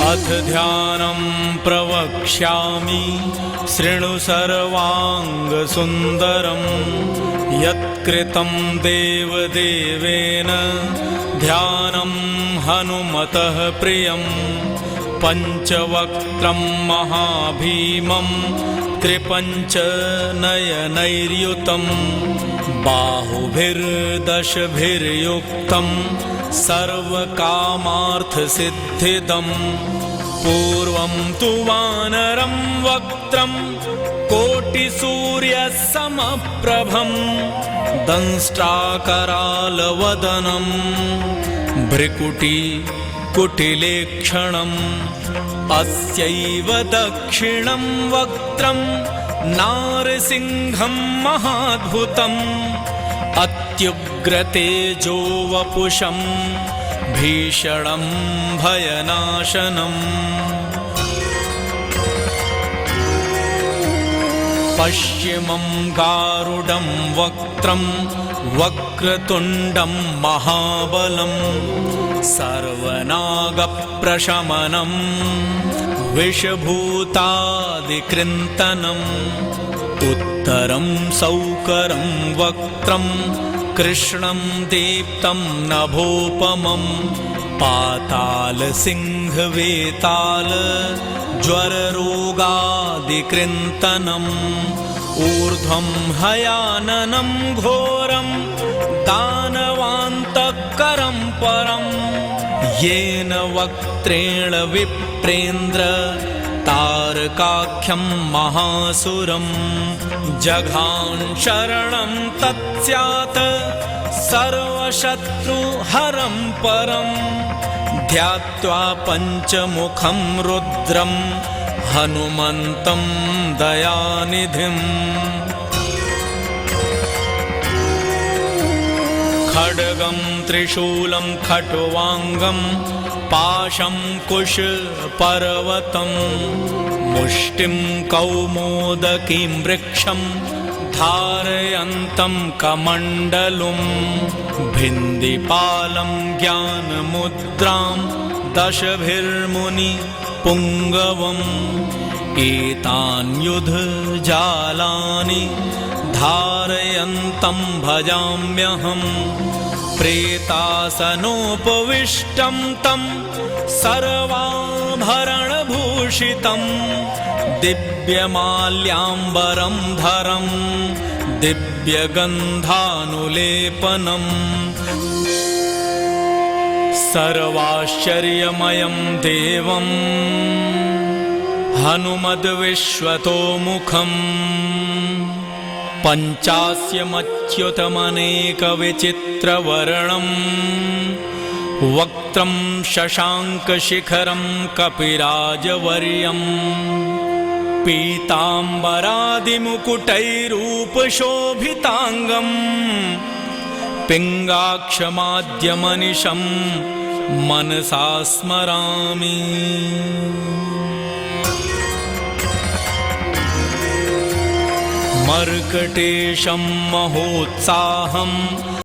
अथ ध्यानं प्रवक्ष्यामि शृणु सर्वाङ्गसुन्दरं यत्कृतं देवदेवेन ध्यानं हनुमतः प्रियं पञ्चवक्त्रं महाभीमं त्रिपञ्चनयनैर्युतं बाहुभिर्दशभिर्युक्तं सर्वकामार्थसिद्धिदम् पूर्वं तु वानरं वक्त्रं कोटिसूर्यसमप्रभं दंष्ट्राकरालवदनं भ्रिकुटिकुटिलेक्षणम् अस्यैव दक्षिणं वक्त्रं नारसिंहं महाद्भुतम् अत्युग्रतेजो वपुषं भीषणं भयनाशनम् पश्चिमं गारुडं वक्त्रं वक्रतुण्डं महाबलं सर्वनागप्रशमनं विषभूतादिकृन्तनम् उत्तरं सौकरं वक्त्रं कृष्णं दीप्तं नभोपमं पातालसिंहवेताल ज्वररोगादिकृन्तनम् ऊर्ध्वं हयाननं घोरं दानवान्तकरं परं येन वक्त्रेण विप्रेन्द्र तारकाख्यं महासुरं जघान शरणं तत्स्यात् सर्वशत्रुहरं परं ध्यात्वा पञ्चमुखं रुद्रं हनुमन्तं दयानिधिम् खड्गं त्रिशूलं खट्वाङ्गं पाशं कुशपर्वतं मुष्टिं कौमोदकीं वृक्षं धारयन्तं कमण्डलुं भिन्दिपालं ज्ञानमुद्रां दशभिर्मुनिपुङ्गवम् एतान्युधजालानि धारयन्तं भजाम्यहम् प्रेतासनोपविष्टं तं सर्वाभरणभूषितं दिव्यमाल्याम्बरं धरं दिव्यगन्धानुलेपनम् सर्वाश्चर्यमयं देवं हनुमद्विश्वतोमुखम् पञ्चास्यमच्युतमनेकविचित्रवर्णं वक्त्रं शशाङ्कशिखरं कपिराजवर्यं पीताम्बरादिमुकुटैरूपशोभिताङ्गं पिङ्गाक्षमाद्यमनिशं मनसा स्मरामि। मर्कटेशं महोत्साहं